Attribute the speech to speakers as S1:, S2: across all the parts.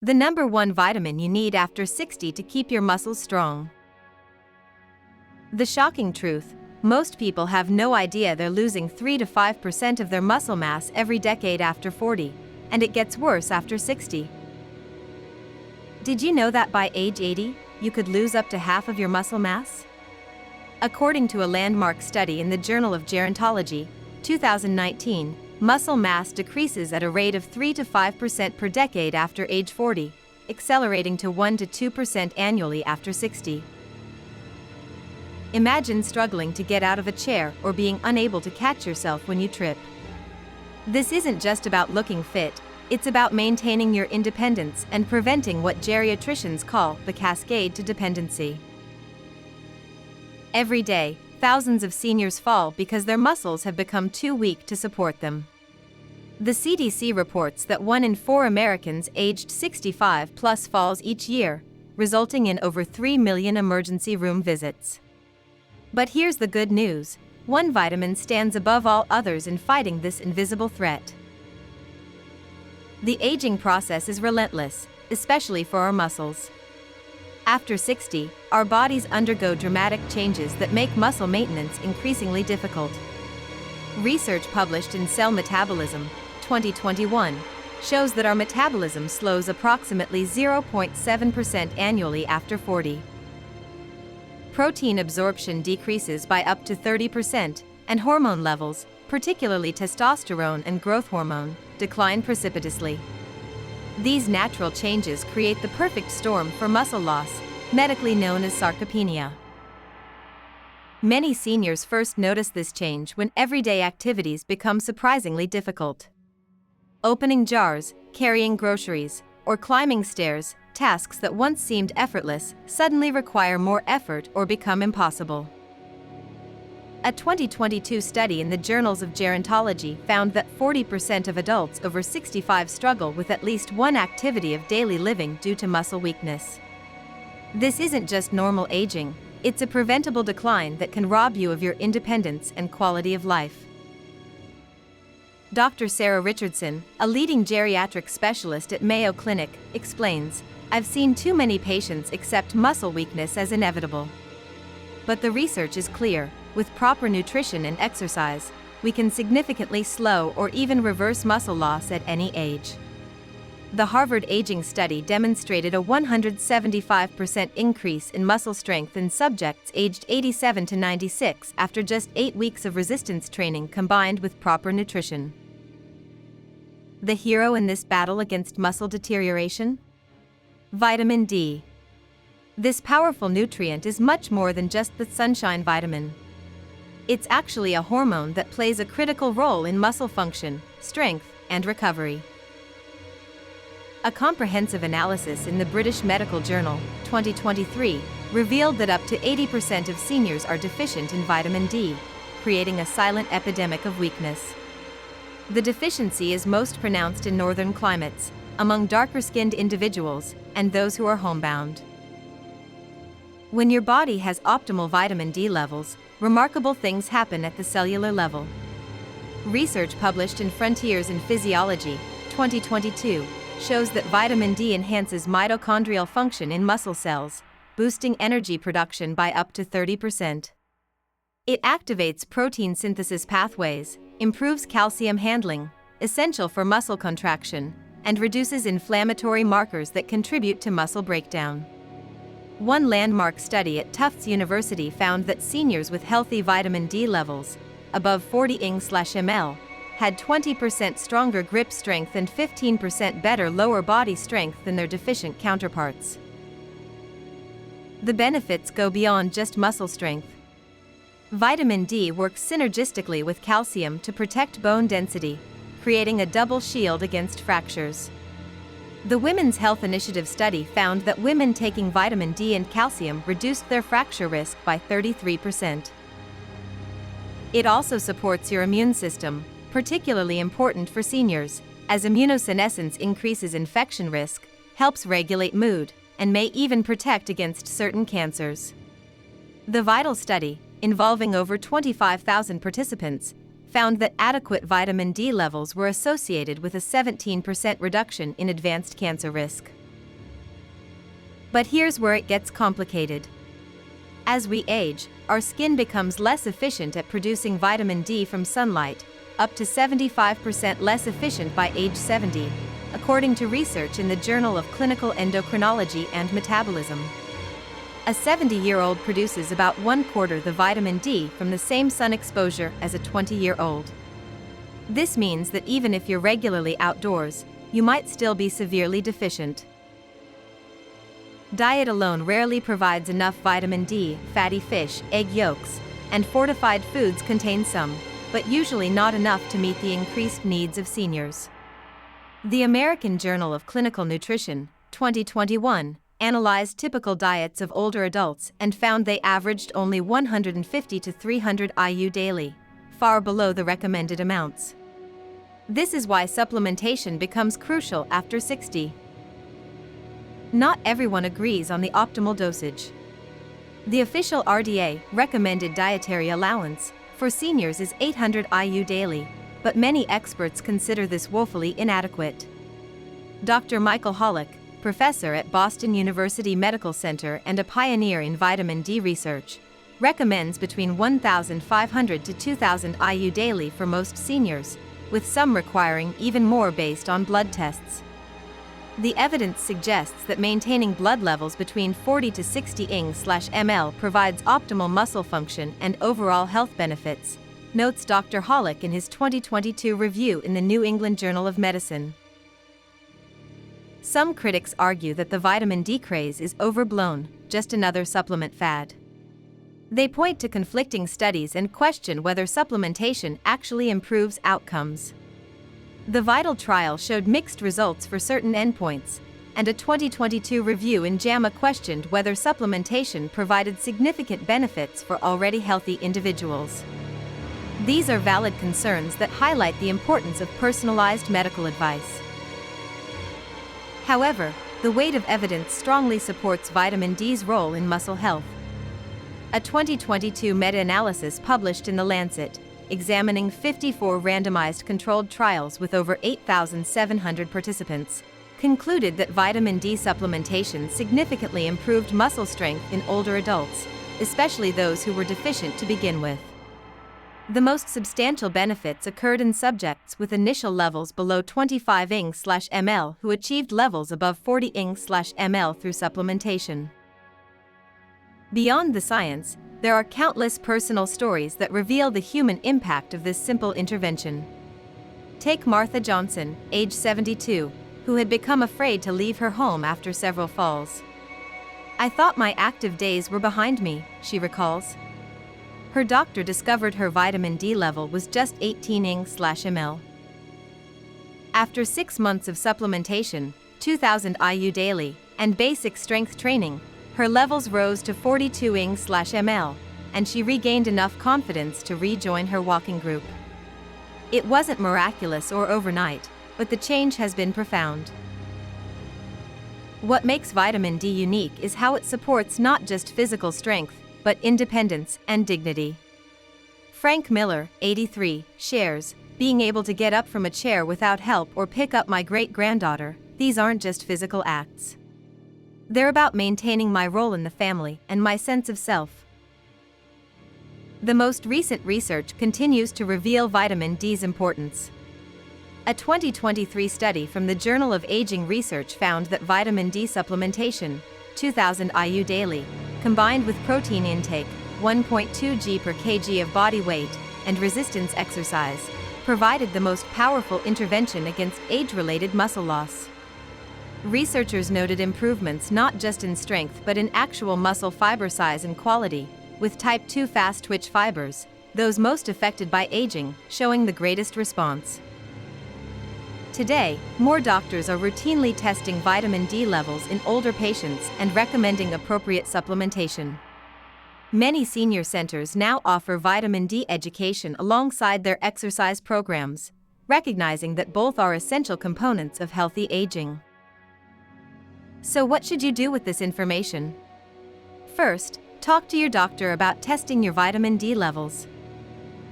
S1: The number one vitamin you need after 60 to keep your muscles strong. The shocking truth: most people have no idea they're losing 3 to 5% of their muscle mass every decade after 40, and it gets worse after 60. Did you know that by age 80, you could lose up to half of your muscle mass? According to a landmark study in the Journal of Gerontology, 2019, muscle mass decreases at a rate of 3 to 5% per decade after age 40, accelerating to 1 to 2% annually after 60. Imagine struggling to get out of a chair or being unable to catch yourself when you trip. This isn't just about looking fit, it's about maintaining your independence and preventing what geriatricians call the cascade to dependency. Every day, thousands of seniors fall because their muscles have become too weak to support them. The CDC reports that 1 in 4 Americans aged 65 plus falls each year, resulting in over 3 million emergency room visits. But here's the good news: one vitamin stands above all others in fighting this invisible threat. The aging process is relentless, especially for our muscles. After 60, our bodies undergo dramatic changes that make muscle maintenance increasingly difficult. Research published in Cell Metabolism, 2021, shows that our metabolism slows approximately 0.7% annually after 40. Protein absorption decreases by up to 30%, and hormone levels, particularly testosterone and growth hormone, decline precipitously. These natural changes create the perfect storm for muscle loss, medically known as sarcopenia. Many seniors first notice this change when everyday activities become surprisingly difficult. Opening jars, carrying groceries, or climbing stairs, tasks that once seemed effortless, suddenly require more effort or become impossible. A 2022 study in the Journals of Gerontology found that 40% of adults over 65 struggle with at least one activity of daily living due to muscle weakness. This isn't just normal aging, it's a preventable decline that can rob you of your independence and quality of life. Dr. Sarah Richardson, a leading geriatric specialist at Mayo Clinic, explains, "I've seen too many patients accept muscle weakness as inevitable. But the research is clear: with proper nutrition and exercise, we can significantly slow or even reverse muscle loss at any age." The Harvard Aging Study demonstrated a 175% increase in muscle strength in subjects aged 87 to 96 after just 8 weeks of resistance training combined with proper nutrition. The hero in this battle against muscle deterioration? Vitamin D. This powerful nutrient is much more than just the sunshine vitamin. It's actually a hormone that plays a critical role in muscle function, strength, and recovery. A comprehensive analysis in the British Medical Journal, 2023, revealed that up to 80% of seniors are deficient in vitamin D, creating a silent epidemic of weakness. The deficiency is most pronounced in northern climates, among darker-skinned individuals, and those who are homebound. When your body has optimal vitamin D levels, remarkable things happen at the cellular level. Research published in Frontiers in Physiology, 2022, shows that vitamin D enhances mitochondrial function in muscle cells, boosting energy production by up to 30%. It activates protein synthesis pathways, improves calcium handling, essential for muscle contraction, and reduces inflammatory markers that contribute to muscle breakdown. One landmark study at Tufts University found that seniors with healthy vitamin D levels, above 40 ng/ml, had 20% stronger grip strength and 15% better lower body strength than their deficient counterparts. The benefits go beyond just muscle strength. Vitamin D works synergistically with calcium to protect bone density, creating a double shield against fractures. The Women's Health Initiative study found that women taking vitamin D and calcium reduced their fracture risk by 33%. It also supports your immune system, particularly important for seniors, as immunosenescence increases infection risk, helps regulate mood, and may even protect against certain cancers. The VITAL study, involving over 25,000 participants, found that adequate vitamin D levels were associated with a 17% reduction in advanced cancer risk. But here's where it gets complicated. As we age, our skin becomes less efficient at producing vitamin D from sunlight, up to 75% less efficient by age 70, according to research in the Journal of Clinical Endocrinology and Metabolism. A 70-year-old produces about 1/4 the vitamin D from the same sun exposure as a 20-year-old. This means that even if you're regularly outdoors, you might still be severely deficient. Diet alone rarely provides enough vitamin D. Fatty fish, egg yolks, and fortified foods contain some, but usually not enough to meet the increased needs of seniors. The American Journal of Clinical Nutrition, 2021, analyzed typical diets of older adults and found they averaged only 150 to 300 IU daily, far below the recommended amounts. This is why supplementation becomes crucial after 60. Not everyone agrees on the optimal dosage. The official RDA recommended dietary allowance for seniors is 800 IU daily, but many experts consider this woefully inadequate. Dr. Michael Hollick, professor at Boston University Medical Center and a pioneer in vitamin D research, recommends between 1,500 to 2,000 IU daily for most seniors, with some requiring even more based on blood tests. The evidence suggests that maintaining blood levels between 40 to 60 Ing/ml provides optimal muscle function and overall health benefits, notes Dr. Hollick in his 2022 review in the New England Journal of Medicine. Some critics argue that the vitamin D craze is overblown, just another supplement fad. They point to conflicting studies and question whether supplementation actually improves outcomes. The VITAL trial showed mixed results for certain endpoints, and a 2022 review in JAMA questioned whether supplementation provided significant benefits for already healthy individuals. These are valid concerns that highlight the importance of personalized medical advice. However, the weight of evidence strongly supports vitamin D's role in muscle health. A 2022 meta-analysis published in The Lancet, examining 54 randomized controlled trials with over 8,700 participants, concluded that vitamin D supplementation significantly improved muscle strength in older adults, especially those who were deficient to begin with. The most substantial benefits occurred in subjects with initial levels below 25 Ing/ml who achieved levels above 40 Ing/ml through supplementation. Beyond the science, there are countless personal stories that reveal the human impact of this simple intervention. Take Martha Johnson, age 72, who had become afraid to leave her home after several falls. "I thought my active days were behind me," she recalls. Her doctor discovered her vitamin D level was just 18 Ing/ml. After 6 months of supplementation, 2,000 IU daily, and basic strength training, her levels rose to 42 Ing/ml, and she regained enough confidence to rejoin her walking group. It wasn't miraculous or overnight, but the change has been profound. What makes vitamin D unique is how it supports not just physical strength, but independence and dignity. Frank Miller, 83, shares, "Being able to get up from a chair without help or pick up my great-granddaughter, these aren't just physical acts. They're about maintaining my role in the family and my sense of self." The most recent research continues to reveal vitamin D's importance. A 2023 study from the Journal of Aging Research found that vitamin D supplementation, 2,000 IU daily, combined with protein intake, 1.2 g per kg of body weight, and resistance exercise, provided the most powerful intervention against age-related muscle loss. Researchers noted improvements not just in strength but in actual muscle fiber size and quality, with type 2 fast-twitch fibers, those most affected by aging, showing the greatest response. Today, more doctors are routinely testing vitamin D levels in older patients and recommending appropriate supplementation. Many senior centers now offer vitamin D education alongside their exercise programs, recognizing that both are essential components of healthy aging. So what should you do with this information? First, talk to your doctor about testing your vitamin D levels.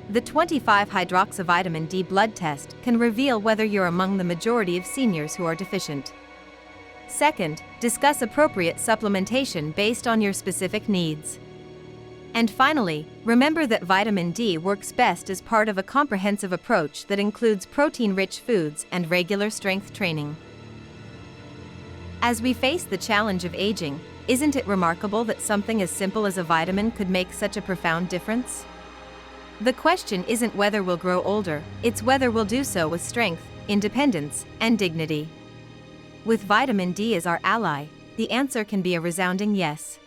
S1: The 25-hydroxyvitamin D blood test can reveal whether you're among the majority of seniors who are deficient. Second, discuss appropriate supplementation based on your specific needs. And finally, remember that vitamin D works best as part of a comprehensive approach that includes protein-rich foods and regular strength training. As we face the challenge of aging, isn't it remarkable that something as simple as a vitamin could make such a profound difference? The question isn't whether we'll grow older, it's whether we'll do so with strength, independence, and dignity. With vitamin D as our ally, the answer can be a resounding yes.